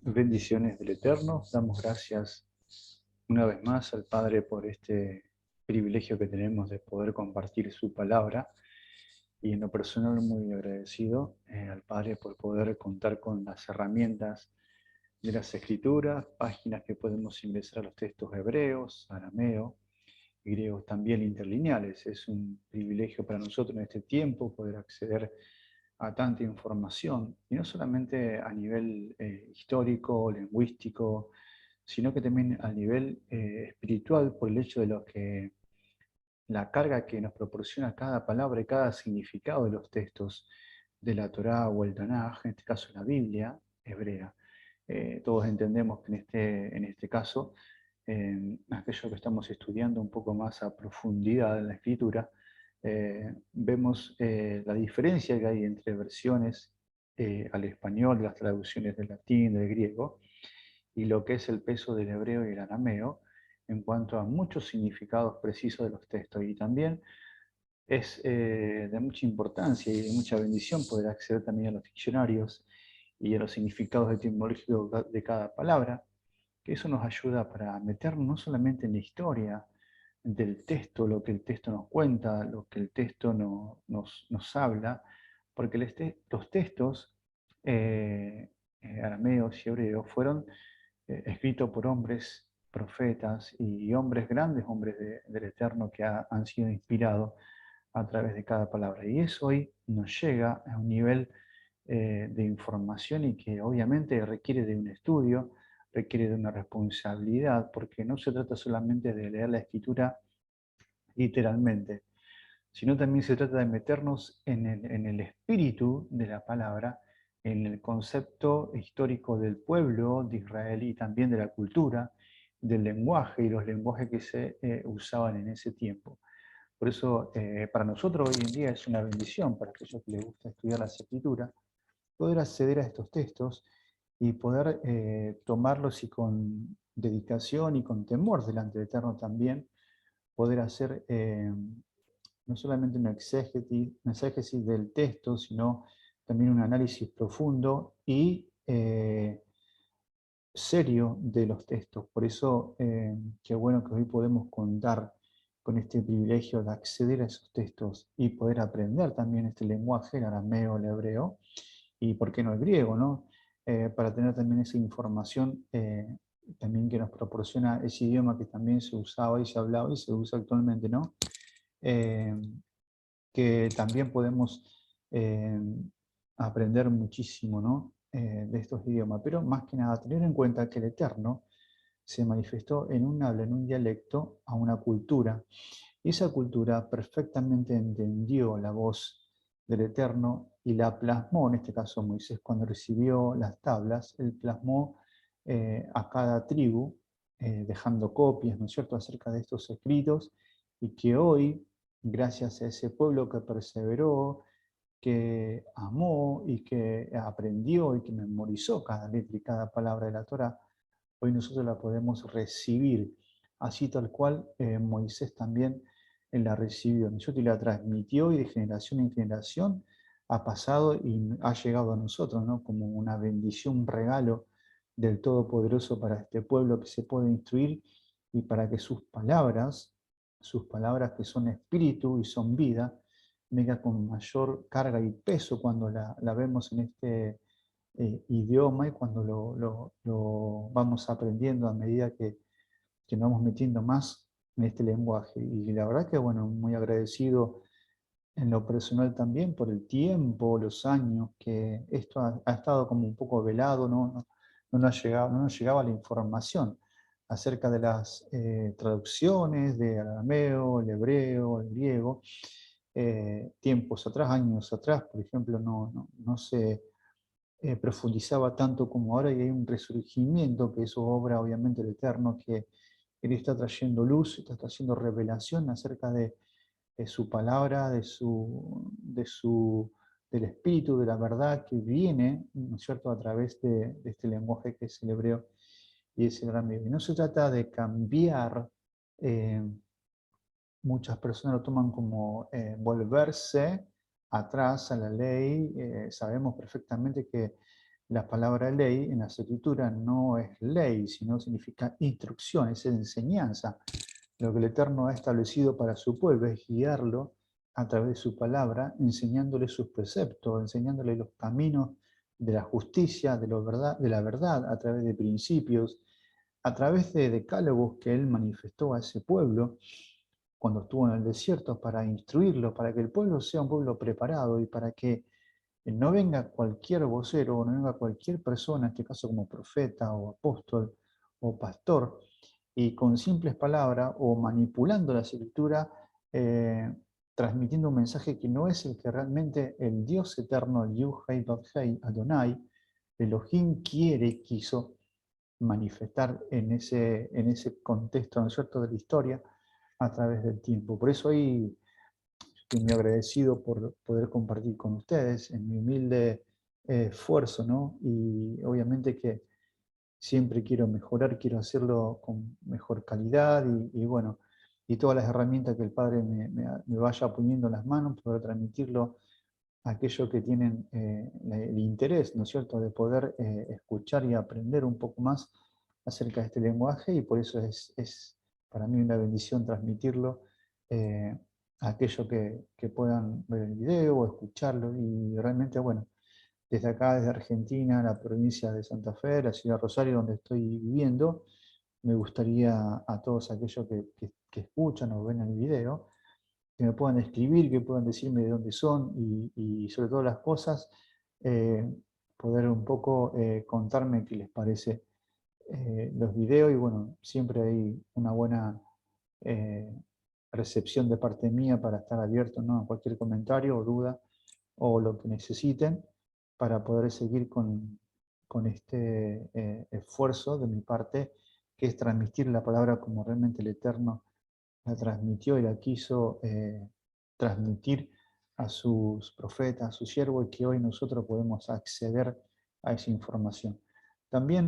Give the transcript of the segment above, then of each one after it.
Bendiciones del Eterno. Damos gracias una vez más al Padre por este privilegio que tenemos de poder compartir su palabra. Y en lo personal muy agradecido al Padre por poder contar con las herramientas de las Escrituras, páginas que podemos ingresar a los textos hebreos, arameo y griegos también interlineales. Es un privilegio para nosotros en este tiempo poder acceder a tanta información, y no solamente a nivel histórico, lingüístico, sino que también a nivel espiritual, por el hecho de lo que la carga que nos proporciona cada palabra y cada significado de los textos de la Torá o el Tanaj, en este caso la Biblia hebrea. Todos entendemos que en este caso, aquello que estamos estudiando un poco más a profundidad en la escritura, vemos la diferencia que hay entre versiones al español, las traducciones del latín, del griego, y lo que es el peso del hebreo y el arameo en cuanto a muchos significados precisos de los textos. Y también es de mucha importancia y de mucha bendición poder acceder también a los diccionarios y a los significados etimológicos de cada palabra, que eso nos ayuda para meternos no solamente en la historia del texto, lo que el texto nos cuenta, lo que el texto nos habla, porque los textos arameos y hebreos fueron escritos por hombres, profetas y hombres grandes, hombres del Eterno que han sido inspirados a través de cada palabra. Y eso hoy nos llega a un nivel de información y que obviamente requiere de un estudio, requiere de una responsabilidad, porque no se trata solamente de leer la escritura literalmente, sino también se trata de meternos en el espíritu de la palabra, en el concepto histórico del pueblo de Israel y también de la cultura, del lenguaje y los lenguajes que se usaban en ese tiempo. Por eso, para nosotros hoy en día es una bendición, para aquellos que les gusta estudiar las escrituras, poder acceder a estos textos y poder tomarlos y con dedicación y con temor delante del Eterno también, poder hacer no solamente una exégesis del texto, sino también un análisis profundo y serio de los textos. Por eso, qué bueno que hoy podemos contar con este privilegio de acceder a esos textos y poder aprender también este lenguaje, el arameo, el hebreo, y por qué no el griego, ¿no? Para tener también esa información también que nos proporciona ese idioma que también se usaba y se hablaba y se usa actualmente, ¿no? Eh, que también podemos eh, aprender muchísimo, ¿no? De estos idiomas, pero más que nada tener en cuenta que el Eterno se manifestó en un habla, en un dialecto, a una cultura, y esa cultura perfectamente entendió la voz del Eterno y la plasmó, en este caso Moisés cuando recibió las tablas, él plasmó a cada tribu, dejando copias, ¿no es cierto?, acerca de estos escritos, y que hoy, gracias a ese pueblo que perseveró, que amó y que aprendió y que memorizó cada letra y cada palabra de la Torá, hoy nosotros la podemos recibir, así tal cual Moisés también la recibió, ¿no es cierto? Y la transmitió y de generación en generación ha pasado y ha llegado a nosotros, ¿no? Como una bendición, un regalo del Todopoderoso para este pueblo que se puede instruir y para que sus palabras que son espíritu y son vida, venga con mayor carga y peso cuando la vemos en este idioma y cuando lo vamos aprendiendo a medida que nos vamos metiendo más en este lenguaje. Y la verdad que, bueno, muy agradecido en lo personal también por el tiempo, los años, que esto ha estado como un poco velado, no nos llegaba la información acerca de las traducciones de arameo, el hebreo, el griego. Tiempos atrás, años atrás, por ejemplo, no se profundizaba tanto como ahora y hay un resurgimiento que es obra obviamente del Eterno, que Él está trayendo luz, está trayendo revelación acerca de su palabra, del espíritu, de la verdad que viene, ¿no es cierto?, a través de este lenguaje que es el hebreo y es el arameo. Y no se trata de cambiar, eh, muchas personas lo toman como volverse atrás a la ley. Sabemos perfectamente que la palabra ley en la escritura no es ley, sino significa instrucción, es enseñanza. Lo que el Eterno ha establecido para su pueblo es guiarlo a través de su palabra, enseñándole sus preceptos, enseñándole los caminos de la justicia, de la verdad, a través de principios, a través de decálogos que él manifestó a ese pueblo cuando estuvo en el desierto para instruirlo, para que el pueblo sea un pueblo preparado y para que no venga cualquier vocero o no venga cualquier persona, en este caso como profeta o apóstol o pastor, y con simples palabras o manipulando la escritura, eh, transmitiendo un mensaje que no es el que realmente el Dios eterno, el Yuhei Bab-Hei Adonai, Elohim quiso manifestar en ese contexto, ¿no es cierto?, de la historia a través del tiempo. Por eso hoy estoy muy agradecido por poder compartir con ustedes en mi humilde esfuerzo, ¿no? Y obviamente que siempre quiero mejorar, quiero hacerlo con mejor calidad y bueno, y todas las herramientas que el Padre me vaya poniendo en las manos, poder transmitirlo a aquellos que tienen el interés, ¿no es cierto?, de poder escuchar y aprender un poco más acerca de este lenguaje, y por eso es para mí una bendición transmitirlo a aquellos que puedan ver el video o escucharlo, y realmente, bueno, desde acá, desde Argentina, la provincia de Santa Fe, la ciudad de Rosario, donde estoy viviendo, me gustaría a todos aquellos que escuchan o ven el video, que me puedan escribir, que puedan decirme de dónde son y sobre todas las cosas, eh, poder un poco contarme qué les parece los videos y bueno, siempre hay una buena eh, recepción de parte mía para estar abierto, ¿no?, a cualquier comentario o duda o lo que necesiten para poder seguir con este esfuerzo de mi parte, que es transmitir la palabra como realmente el Eterno la transmitió y la quiso transmitir a sus profetas, a sus siervos, y que hoy nosotros podemos acceder a esa información. También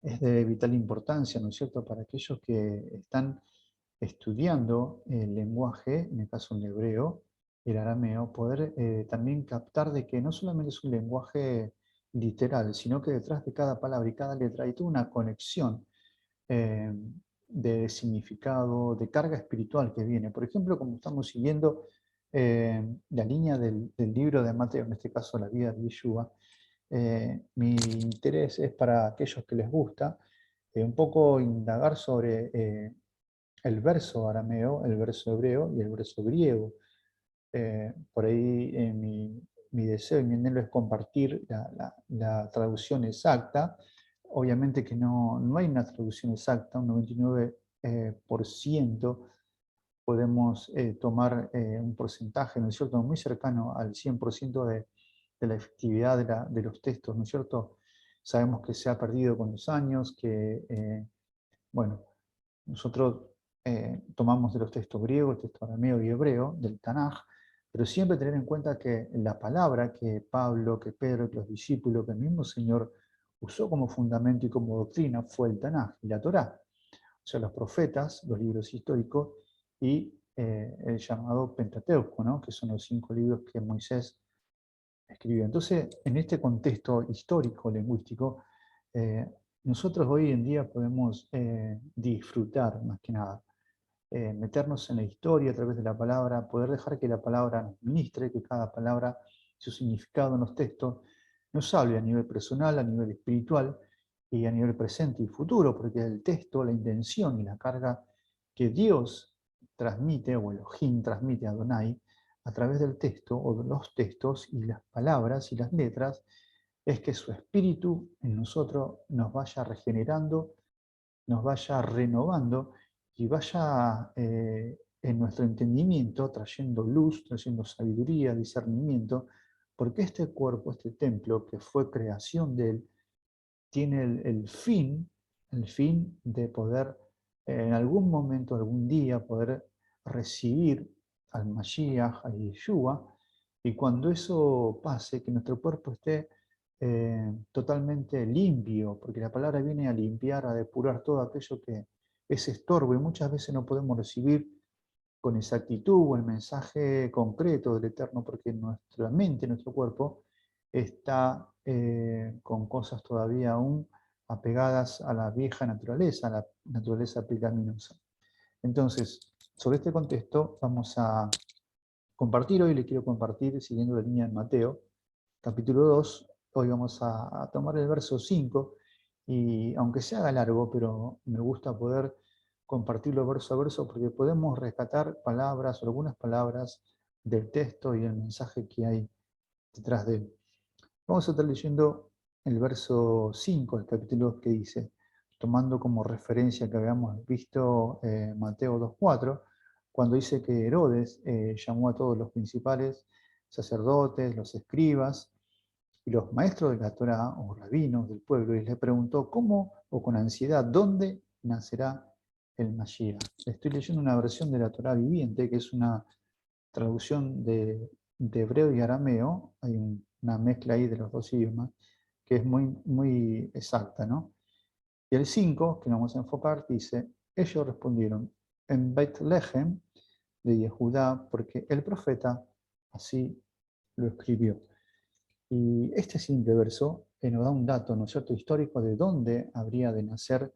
es de vital importancia, ¿no es cierto?, para aquellos que están estudiando el lenguaje, en el caso el hebreo, el arameo, poder también captar de que no solamente es un lenguaje literal, sino que detrás de cada palabra y cada letra hay toda una conexión eh, de significado, de carga espiritual que viene. Por ejemplo, como estamos siguiendo la línea del libro de Mateo, en este caso la vida de Yeshua, mi interés es para aquellos que les gusta un poco indagar sobre el verso arameo, el verso hebreo y el verso griego. Por ahí mi deseo y mi anhelo es compartir la traducción exacta. Obviamente que no hay una traducción exacta, un 99% podemos tomar un porcentaje, ¿no es cierto?, muy cercano al 100% de la efectividad de los textos, ¿no es cierto? Sabemos que se ha perdido con los años, que, bueno, nosotros tomamos de los textos griegos, el texto arameo y hebreo, del Tanaj, pero siempre tener en cuenta que la palabra que Pablo, que Pedro, que los discípulos, que el mismo Señor usó como fundamento y como doctrina fue el Tanaj y la Torá, o sea, los profetas, los libros históricos y el llamado Pentateuco, ¿no?, que son los 5 libros que Moisés escribió. Entonces, en este contexto histórico, lingüístico, eh, nosotros hoy en día podemos disfrutar, más que nada, meternos en la historia a través de la palabra, poder dejar que la palabra nos ministre, que cada palabra, su significado en los textos, nos hable a nivel personal, a nivel espiritual y a nivel presente y futuro, porque el texto, la intención y la carga que Dios transmite, o Elohim transmite a Adonai, a través del texto o de los textos y las palabras y las letras, es que su espíritu en nosotros nos vaya regenerando, nos vaya renovando y vaya en nuestro entendimiento trayendo luz, trayendo sabiduría, discernimiento, porque este cuerpo, este templo que fue creación de Él, tiene el fin de poder en algún momento, algún día, poder recibir al Mashiach, a Yeshua, y cuando eso pase, que nuestro cuerpo esté totalmente limpio, porque la palabra viene a limpiar, a depurar todo aquello que es estorbo, y muchas veces no podemos recibir con exactitud o el mensaje concreto del Eterno, porque nuestra mente, nuestro cuerpo, está con cosas todavía aún apegadas a la vieja naturaleza, a la naturaleza pecaminosa. Entonces, sobre este contexto vamos a compartir hoy, le quiero compartir, siguiendo la línea de Mateo, capítulo 2, hoy vamos a tomar el verso 5, y aunque se haga largo, pero me gusta poder compartirlo verso a verso, porque podemos rescatar palabras, o algunas palabras del texto y el mensaje que hay detrás de él. Vamos a estar leyendo el verso 5 del capítulo 2 que dice, tomando como referencia que habíamos visto Mateo 2.4, cuando dice que Herodes llamó a todos los principales sacerdotes, los escribas y los maestros de la Torá o rabinos del pueblo y les preguntó cómo o con ansiedad dónde nacerá el Mashiach. Estoy leyendo una versión de la Torá viviente, que es una traducción de hebreo y arameo. Hay una mezcla ahí de los dos idiomas que es muy, muy exacta, ¿no? Y el 5, que nos vamos a enfocar, dice, ellos respondieron, en Bethlehem de Yehudá, porque el profeta así lo escribió. Y este simple verso nos da un dato, ¿no es cierto?, histórico de dónde habría de nacer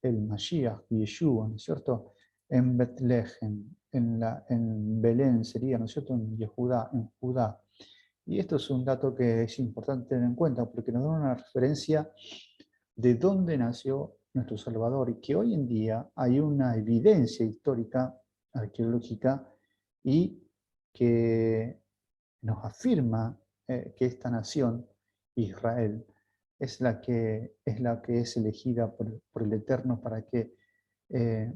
el Mashiach, Yeshua, ¿no es cierto?, en Bethlehem, en Belén sería, ¿no es cierto?, en Yehudá, en Judá. Y esto es un dato que es importante tener en cuenta porque nos da una referencia de dónde nació nuestro Salvador y que hoy en día hay una evidencia histórica, arqueológica, y que nos afirma que esta nación, Israel, es la que es elegida por el Eterno para que eh,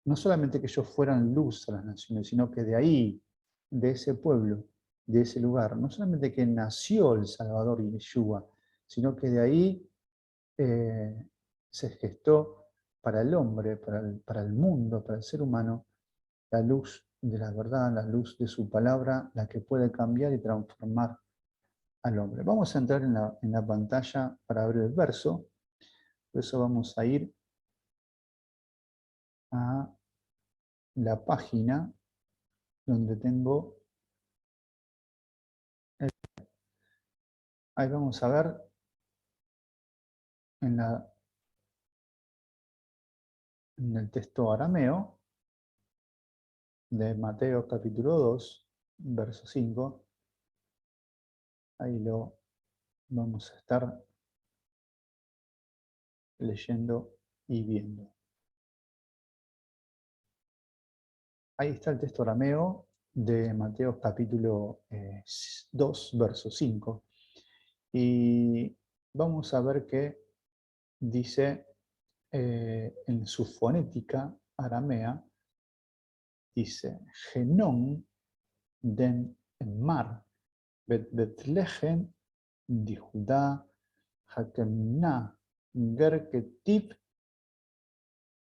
no solamente que ellos fueran luz a las naciones, sino que de ahí, de ese pueblo, de ese lugar, no solamente que nació el Salvador Yeshua, sino que de ahí se gestó para el hombre, para el mundo, para el ser humano, la luz de la verdad, la luz de su palabra, la que puede cambiar y transformar al hombre. Vamos a entrar en la pantalla para ver el verso. Por eso vamos a ir a la página donde tengo, ahí vamos a ver en el texto arameo de Mateo capítulo 2, verso 5. Ahí lo vamos a estar leyendo y viendo. Ahí está el texto arameo de Mateo capítulo 2, verso 5. Y vamos a ver que dice en su fonética aramea, dice, Genón den mar, Betlehem di Judá, Hakemna, Gerketip,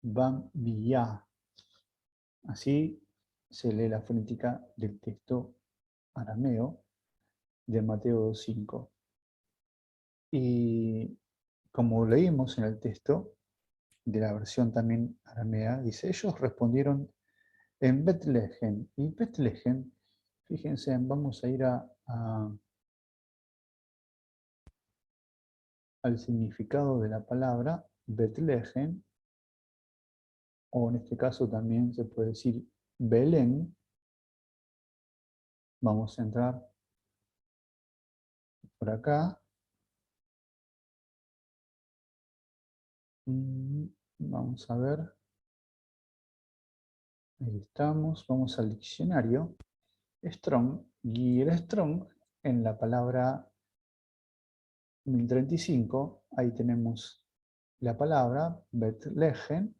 Bam Villá. Así se lee la fonética del texto arameo de Mateo 2.5. Y como leímos en el texto de la versión también aramea, dice, ellos respondieron en Bethlehem. Y Bethlehem, fíjense, vamos a ir al significado de la palabra Bethlehem, o en este caso también se puede decir Belén. Vamos a entrar por acá. Vamos a ver. Ahí estamos. Vamos al diccionario. Strong. Y el Strong en la palabra 1035, ahí tenemos la palabra Bethlehem,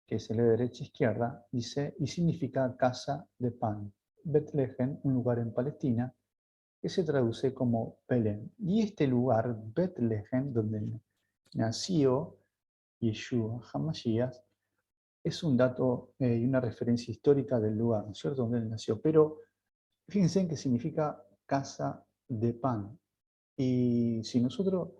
que se lee de derecha a izquierda, dice, y significa casa de pan. Bethlehem, un lugar en Palestina, que se traduce como Belén. Y este lugar, Bethlehem, donde nació Yeshua HaMashiach, es un dato y una referencia histórica del lugar, ¿no es cierto?, donde él nació. Pero fíjense en que significa casa de pan. Y si nosotros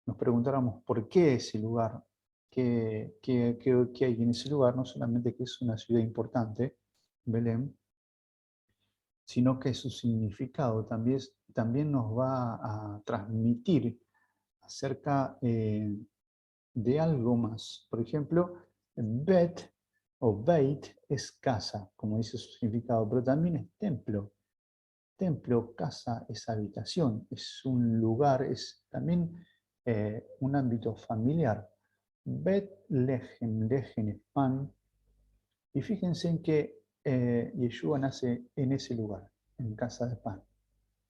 nos preguntáramos por qué ese lugar, qué hay en ese lugar, no solamente que es una ciudad importante, Belén, sino que su significado también nos va a transmitir acerca de algo más. Por ejemplo, Bet o Beit es casa, como dice su significado, pero también es templo. Templo, casa, es habitación, es un lugar, es también un ámbito familiar. Bet Lehem, Lehem es pan, y fíjense en que Yeshua nace en ese lugar, en casa de pan,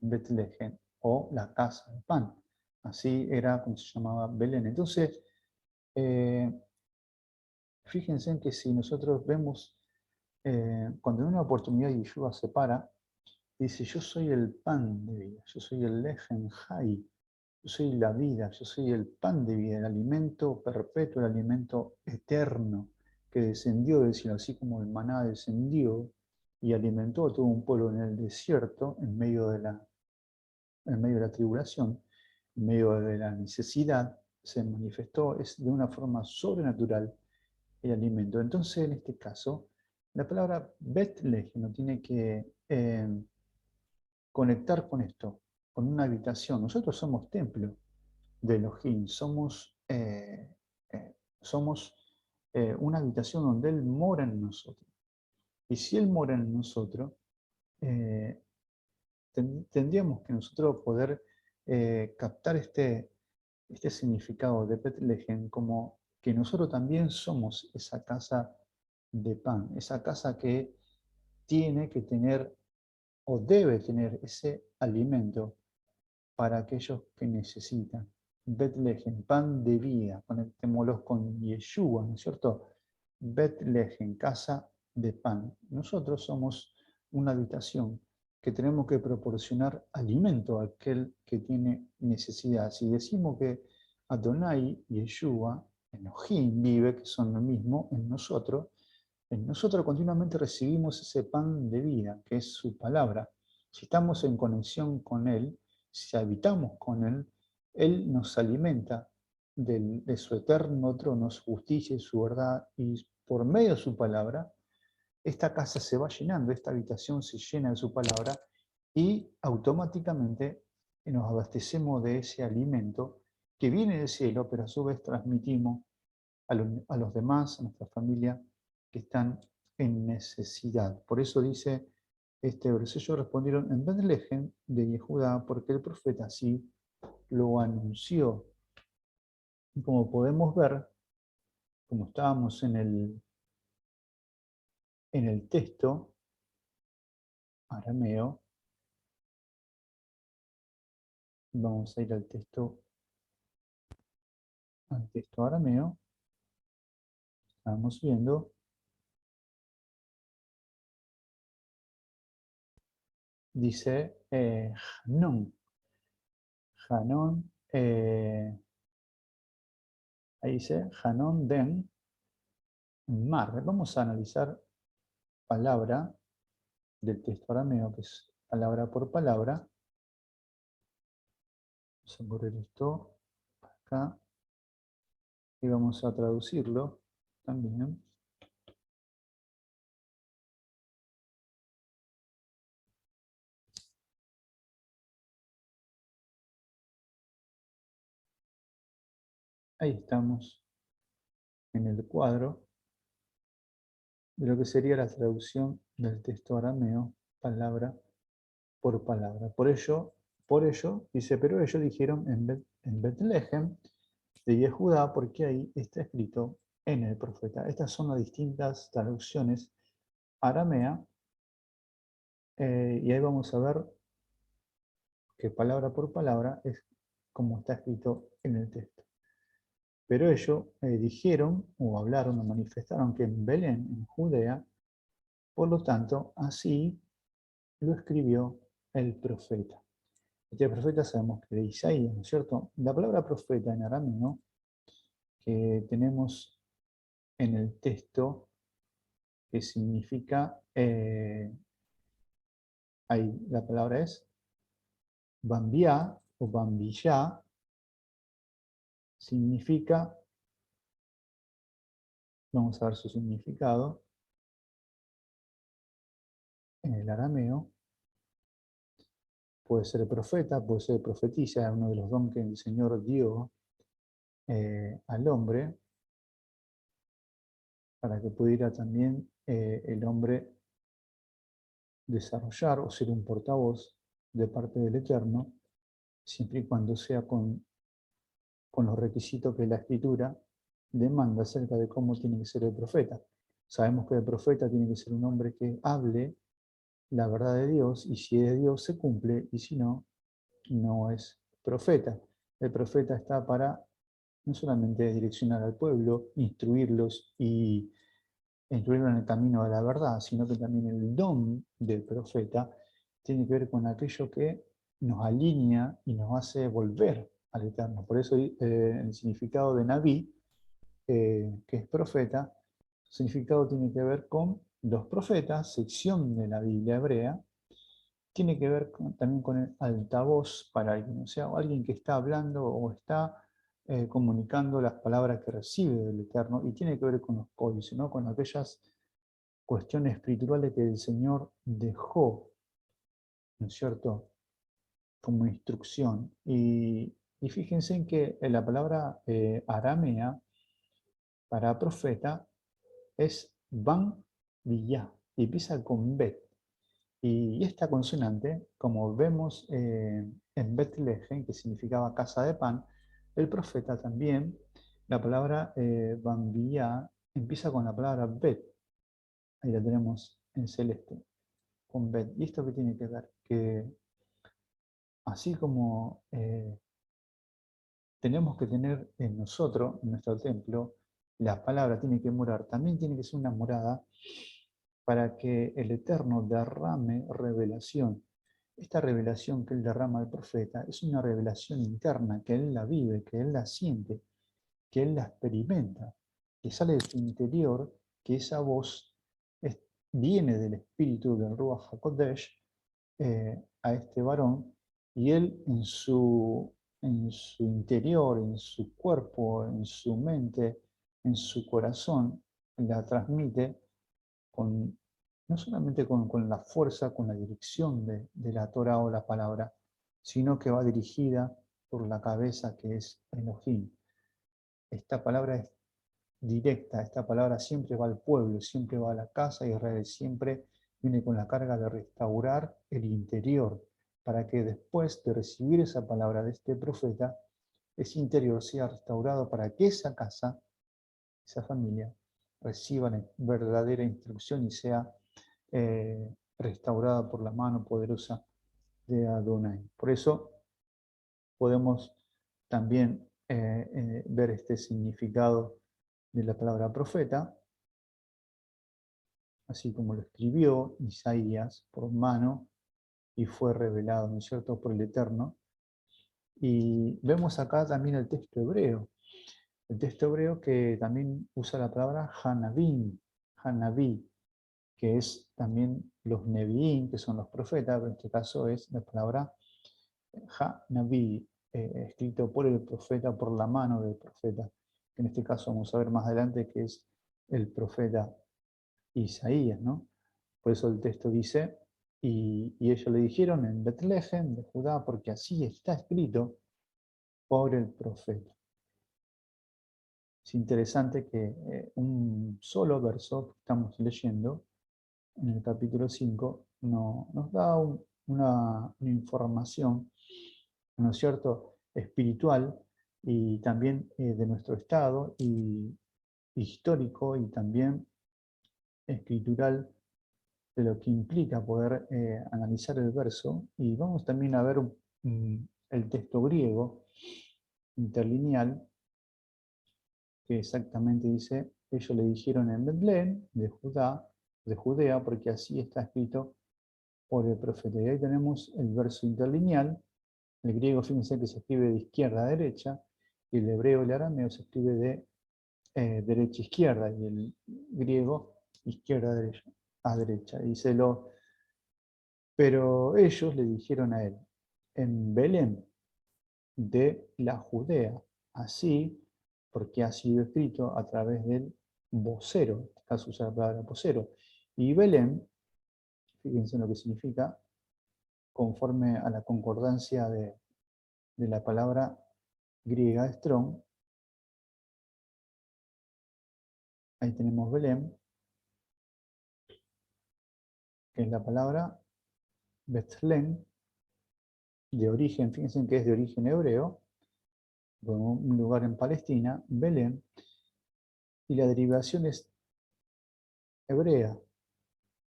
Betlehem, o la casa de pan. Así era como se llamaba Belén. Entonces, eh, fíjense en que si nosotros vemos, cuando en una oportunidad Yeshua se para, dice, yo soy el pan de vida, yo soy el Lehem Hai, yo soy la vida, yo soy el pan de vida, el alimento perpetuo, el alimento eterno que descendió del cielo, así como el maná descendió y alimentó a todo un pueblo en el desierto, en medio de la tribulación, en medio de la necesidad, se manifestó es de una forma sobrenatural el alimento. Entonces, en este caso, la palabra Betlehem no tiene que conectar con esto, con una habitación. Nosotros somos templo de Elohim, somos una habitación donde Él mora en nosotros. Y si Él mora en nosotros, eh, tendríamos que nosotros poder captar este significado de Betlehem como que nosotros también somos esa casa de pan, esa casa que tiene que tener o debe tener ese alimento para aquellos que necesitan. Betlehem, pan de vida, conectémoslos con Yeshua, ¿no es cierto? Betlehem, casa de pan. Nosotros somos una habitación que tenemos que proporcionar alimento a aquel que tiene necesidad. Si decimos que Adonai, Yeshua, Elohim vive, que son lo mismo en nosotros continuamente recibimos ese pan de vida, que es su palabra. Si estamos en conexión con Él, si habitamos con Él, Él nos alimenta de su eterno trono, su justicia y su verdad, y por medio de su palabra, esta casa se va llenando, esta habitación se llena de su palabra, y automáticamente nos abastecemos de ese alimento que viene del cielo, pero a su vez transmitimos a los demás, a nuestra familia, que están en necesidad. Por eso dice este verso, ellos respondieron en Betlehem de Judá, porque el profeta así lo anunció. Y como podemos ver, como estábamos en el texto arameo, vamos a ir al texto arameo, estamos viendo, dice Hanón, Hanón, ahí dice Hanón den Mar. Vamos a analizar palabra del texto arameo, que es palabra por palabra. Vamos a poner esto acá y vamos a traducirlo también. Ahí estamos en el cuadro de lo que sería la traducción del texto arameo, palabra por palabra. Por ello, dice, pero ellos dijeron en Betlehem de Yehudá, porque ahí está escrito en el profeta. Estas son las distintas traducciones aramea, y ahí vamos a ver que palabra por palabra es como está escrito en el texto. Pero ellos dijeron, o hablaron, o manifestaron que en Belén, en Judea, por lo tanto, así lo escribió el profeta. Este profeta sabemos que de Isaías, ¿no es cierto? La palabra profeta en arameo que tenemos en el texto, que significa, ahí la palabra es bambiá o bambillá, significa, vamos a ver su significado, en el arameo, puede ser profeta, puede ser profetisa, uno de los dones que el Señor dio al hombre, para que pudiera también el hombre desarrollar o ser un portavoz de parte del Eterno, siempre y cuando sea con los requisitos que la Escritura demanda acerca de cómo tiene que ser el profeta. Sabemos que el profeta tiene que ser un hombre que hable la verdad de Dios, y si es de Dios se cumple, y si no, no es profeta. El profeta está para no solamente direccionar al pueblo, instruirlos y instruirlos en el camino de la verdad, sino que también el don del profeta tiene que ver con aquello que nos alinea y nos hace volver al Eterno. Por eso el significado de Naví, que es profeta, su significado tiene que ver con los profetas, sección de la Biblia hebrea, tiene que ver también con el altavoz para alguien, o sea, alguien que está hablando o está comunicando las palabras que recibe del Eterno, y tiene que ver con los códices, ¿no? Con aquellas cuestiones espirituales que el Señor dejó, ¿no es cierto?, como instrucción. Y fíjense en que la palabra aramea para profeta es Ban Villá, y empieza con Bet. Y esta consonante, como vemos en Betlehem, que significaba casa de pan, el profeta también, la palabra Bambiyá empieza con la palabra Bet. Ahí la tenemos en celeste, con Bet. ¿Y esto qué tiene que ver? Que así como tenemos que tener en nosotros, en nuestro templo, la palabra tiene que morar, también tiene que ser una morada para que el Eterno derrame revelación. Esta revelación que Él derrama al profeta es una revelación interna, que Él la vive, que Él la siente, que Él la experimenta, que sale de su interior, que esa voz viene del espíritu del Ruach HaKodesh a este varón, y Él en su interior, en su cuerpo, en su mente, en su corazón, la transmite con, no solamente con la fuerza, con la dirección de la Torah o la palabra, sino que va dirigida por la cabeza, que es Elohim. Esta palabra es directa, esta palabra siempre va al pueblo, siempre va a la casa de Israel, siempre viene con la carga de restaurar el interior, para que después de recibir esa palabra de este profeta, ese interior sea restaurado para que esa casa, esa familia, reciba la verdadera instrucción y sea restaurada por la mano poderosa de Adonai. Por eso podemos también ver este significado de la palabra profeta, así como lo escribió Isaías por mano y fue revelado, ¿no es cierto?, por el Eterno. Y vemos acá también el texto hebreo que también usa la palabra Hanabim, Hanabí, que es también los Nevi'im, que son los profetas, pero en este caso es la palabra Ha-Naví, escrito por el profeta, por la mano del profeta, que en este caso vamos a ver más adelante que es el profeta Isaías, ¿no? Por eso el texto dice, y ellos le dijeron en Betlehem de Judá, porque así está escrito por el profeta. Es interesante que un solo verso que estamos leyendo en el capítulo 5 nos da una información, ¿no es cierto?, espiritual, y también de nuestro estado y histórico, y también escritural, de lo que implica poder analizar el verso. Y vamos también a ver el texto griego interlineal, que exactamente dice, ellos le dijeron en Betlén de Judea, porque así está escrito por el profeta. Y ahí tenemos el verso interlineal. El griego, fíjense que se escribe de izquierda a derecha, y el hebreo y el arameo se escribe de derecha a izquierda, y el griego izquierda a derecha. Díselo, pero ellos le dijeron a él, en Belén de la Judea, así porque ha sido escrito a través del vocero, en este caso usa la palabra vocero. Y Belén, fíjense en lo que significa, conforme a la concordancia de la palabra griega Strong. Ahí tenemos Belén, que es la palabra Betlén, de origen, fíjense que es de origen hebreo, un lugar en Palestina, Belén, y la derivación es hebrea,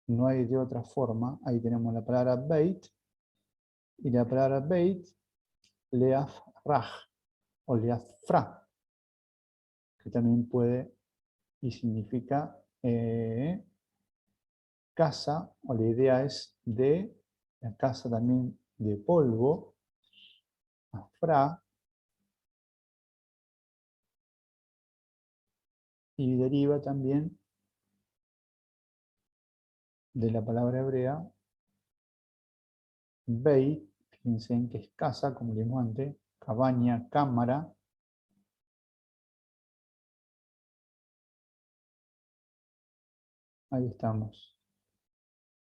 no hay de otra forma. Ahí tenemos la palabra Beit, y la palabra Beit, Leafraj, o Leafra, que también puede y significa casa, o la idea es de la casa también de polvo, Afra, y deriva también de la palabra hebrea Beit, fíjense en que es casa, como leímos antes, cabaña, cámara. Ahí estamos.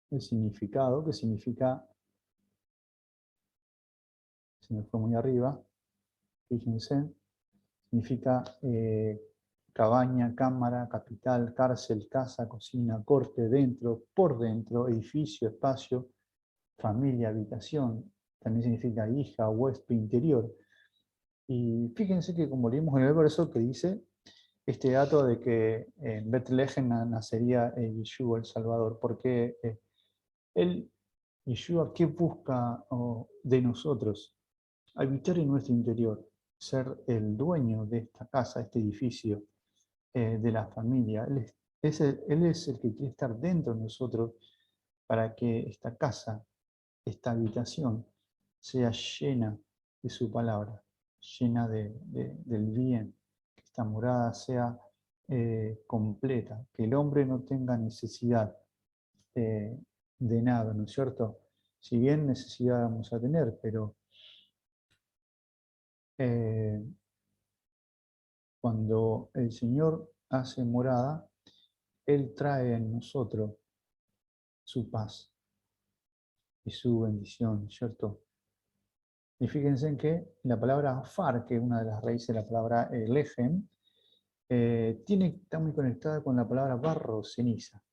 El significado, que significa, se me fue muy arriba, fíjense, significa cabaña, cámara, capital, cárcel, casa, cocina, corte, dentro, por dentro, edificio, espacio, familia, habitación. También significa hija, huésped, interior. Y fíjense que como leímos en el verso que dice este dato de que en Betlehem nacería Yeshua el Salvador, porque él, Yeshua, ¿qué busca de nosotros? Habitar en nuestro interior, ser el dueño de esta casa, este edificio, de la familia. Él es el que quiere estar dentro de nosotros para que esta casa, esta habitación, sea llena de su palabra, llena del bien, que esta morada sea completa, que el hombre no tenga necesidad de nada, ¿no es cierto? Si bien necesidad vamos a tener, pero eh, cuando el Señor hace morada, Él trae en nosotros su paz y su bendición, ¿cierto? Y fíjense en que la palabra far, que es una de las raíces de la palabra lejem, está muy conectada con la palabra barro, ceniza,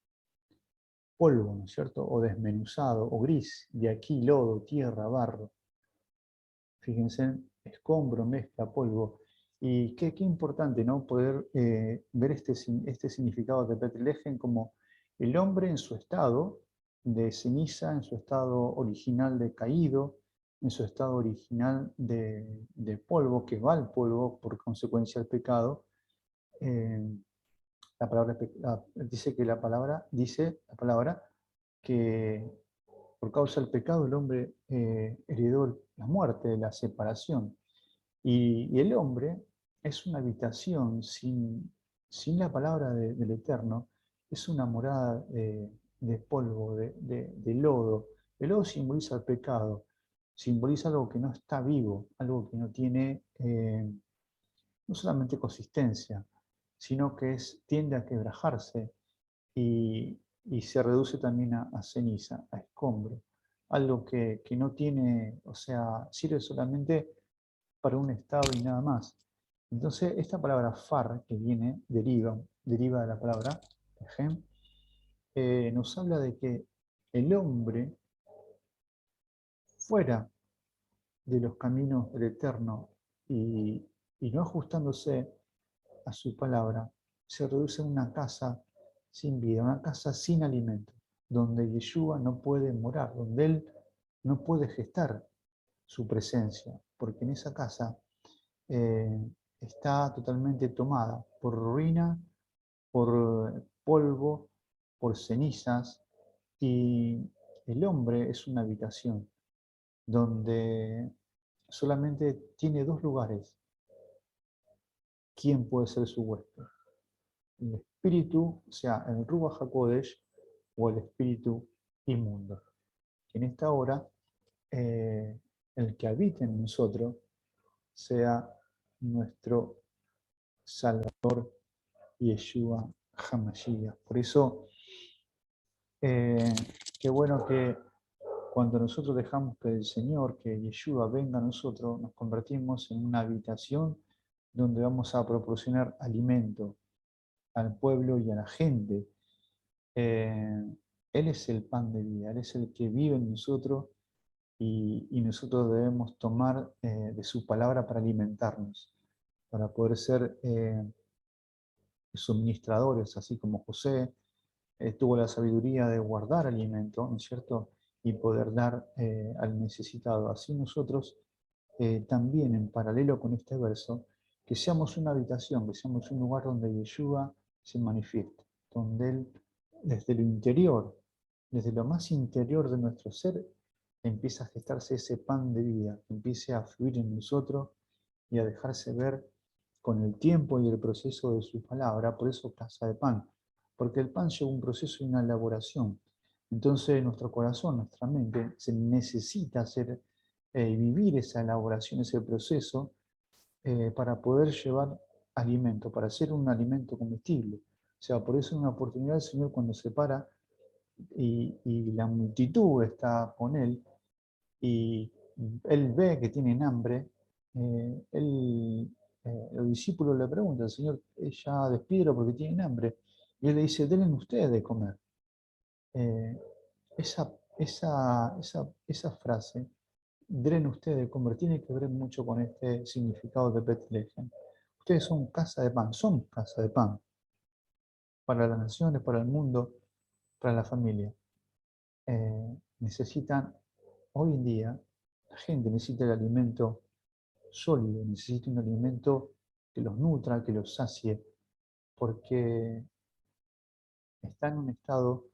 polvo, ¿no es cierto? O desmenuzado, o gris, de aquí lodo, tierra, barro. Fíjense, escombro, mezcla, polvo. Y qué importante, ¿no? Poder ver este significado de Betlehem como el hombre en su estado de ceniza, en su estado original de caído, en su estado original de polvo, que va al polvo por consecuencia del pecado. Eh, dice que dice la palabra que por causa del pecado el hombre heredó la muerte, la separación. Y el hombre es una habitación sin la palabra del Eterno, es una morada de polvo, de lodo. El lodo simboliza el pecado, simboliza algo que no está vivo, algo que no tiene no solamente consistencia, sino que tiende a quebrajarse y se reduce también a ceniza, a escombro. Algo que no tiene, o sea, sirve solamente para un estado y nada más. Entonces, esta palabra far que deriva de la palabra ejem, nos habla de que el hombre, fuera de los caminos del Eterno y no ajustándose a su palabra, se reduce a una casa sin vida, una casa sin alimento, donde Yeshua no puede morar, donde Él no puede gestar su presencia, porque en esa casa está totalmente tomada por ruina, por polvo, por cenizas, y el hombre es una habitación donde solamente tiene dos lugares. ¿Quién puede ser su huésped? El espíritu, o sea, el Ruach HaKodesh o el espíritu inmundo. En esta hora, el que habite en nosotros sea nuestro Salvador Yeshua HaMashiach. Por eso, qué bueno que Cuando nosotros dejamos que el Señor, que Yeshua venga a nosotros, nos convertimos en una habitación donde vamos a proporcionar alimento al pueblo y a la gente. Él es el pan de vida, Él es el que vive en nosotros y nosotros debemos tomar de su palabra para alimentarnos, para poder ser suministradores, así como José tuvo la sabiduría de guardar alimento, ¿no es cierto? Y poder dar al necesitado. Así nosotros también, en paralelo con este verso, que seamos una habitación, que seamos un lugar donde Yeshua se manifieste, donde Él, desde lo interior, desde lo más interior de nuestro ser, empieza a gestarse ese pan de vida, que empiece a fluir en nosotros y a dejarse ver con el tiempo y el proceso de su palabra. Por eso casa de pan, porque el pan lleva un proceso y una elaboración. Entonces nuestro corazón, nuestra mente, se necesita hacer y vivir esa elaboración, ese proceso, para poder llevar alimento, para hacer un alimento comestible. O sea, por eso es una oportunidad el Señor cuando se para y la multitud está con Él y Él ve que tienen hambre, los discípulos le preguntan, Señor, ya despídelo porque tienen hambre. Y Él le dice, denle ustedes de comer. Eh, esa frase, dren ustedes de comer, tiene que ver mucho con este significado de Betlehem. Ustedes son casa de pan, son casa de pan para las naciones, para el mundo, para la familia. Necesitan, hoy en día, la gente necesita el alimento sólido, necesita un alimento que los nutra, que los sacie, porque está en un estado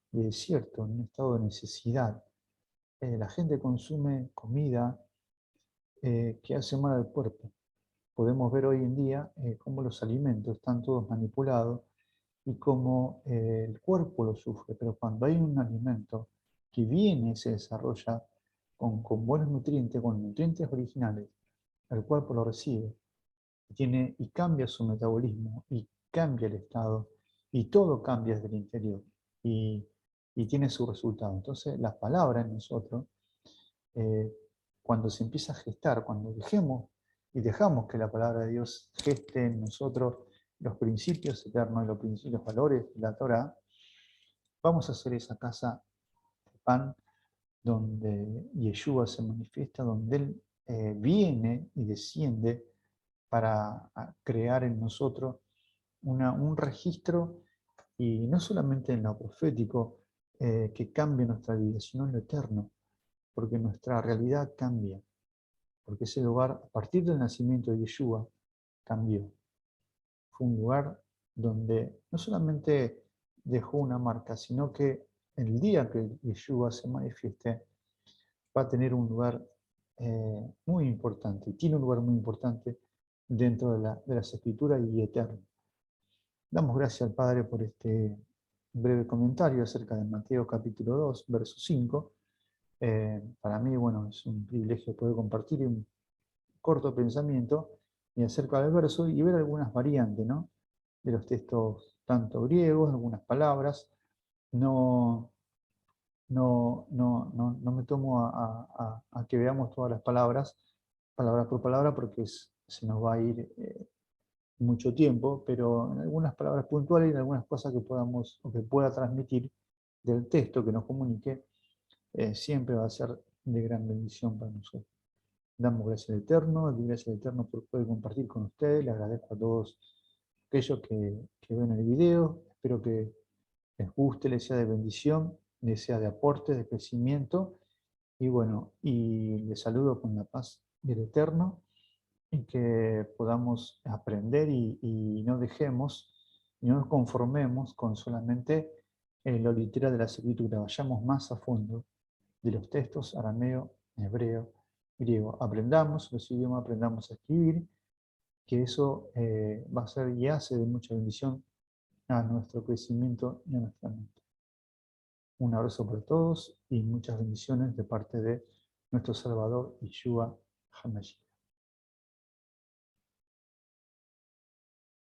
de desierto, en un estado de necesidad. La gente consume comida que hace mal al cuerpo. Podemos ver hoy en día cómo los alimentos están todos manipulados y cómo el cuerpo lo sufre, pero cuando hay un alimento que viene y se desarrolla con buenos nutrientes, con nutrientes originales, el cuerpo lo recibe y cambia su metabolismo y cambia el estado y todo cambia desde el interior y tiene su resultado. Entonces la palabra en nosotros, eh, cuando se empieza a gestar, cuando dejamos que la palabra de Dios geste en nosotros los principios eternos y los valores de la Torah, vamos a hacer esa casa de pan donde Yeshua se manifiesta, donde Él viene y desciende para crear en nosotros un registro, y no solamente en lo profético, que cambie nuestra vida, sino en lo eterno, porque nuestra realidad cambia, porque ese lugar, a partir del nacimiento de Yeshua, cambió. Fue un lugar donde no solamente dejó una marca, sino que el día que Yeshua se manifieste, va a tener un lugar muy importante, y tiene un lugar muy importante dentro de las Escrituras y eterno. Damos gracias al Padre por este breve comentario acerca de Mateo capítulo 2, verso 5. Para mí, bueno, es un privilegio poder compartir un corto pensamiento y acerca del verso y ver algunas variantes, ¿no? De los textos tanto griegos, algunas palabras. No, no me tomo a que veamos todas las palabras, palabra por palabra, porque se nos va a ir mucho tiempo, pero en algunas palabras puntuales y en algunas cosas que podamos o que pueda transmitir del texto que nos comunique, siempre va a ser de gran bendición para nosotros. Damos gracias al Eterno, doy gracias al Eterno por poder compartir con ustedes. Le agradezco a todos aquellos que ven el video. Espero que les guste, les sea de bendición, les sea de aporte, de crecimiento. Y bueno, y les saludo con la paz del Eterno y que podamos aprender y no dejemos, y no nos conformemos con solamente lo literal de la escritura. Vayamos más a fondo de los textos arameo, hebreo, griego. Aprendamos los idiomas, aprendamos a escribir, que eso va a ser y hace de mucha bendición a nuestro crecimiento y a nuestra mente. Un abrazo para todos y muchas bendiciones de parte de nuestro Salvador Yeshua HaMashiach.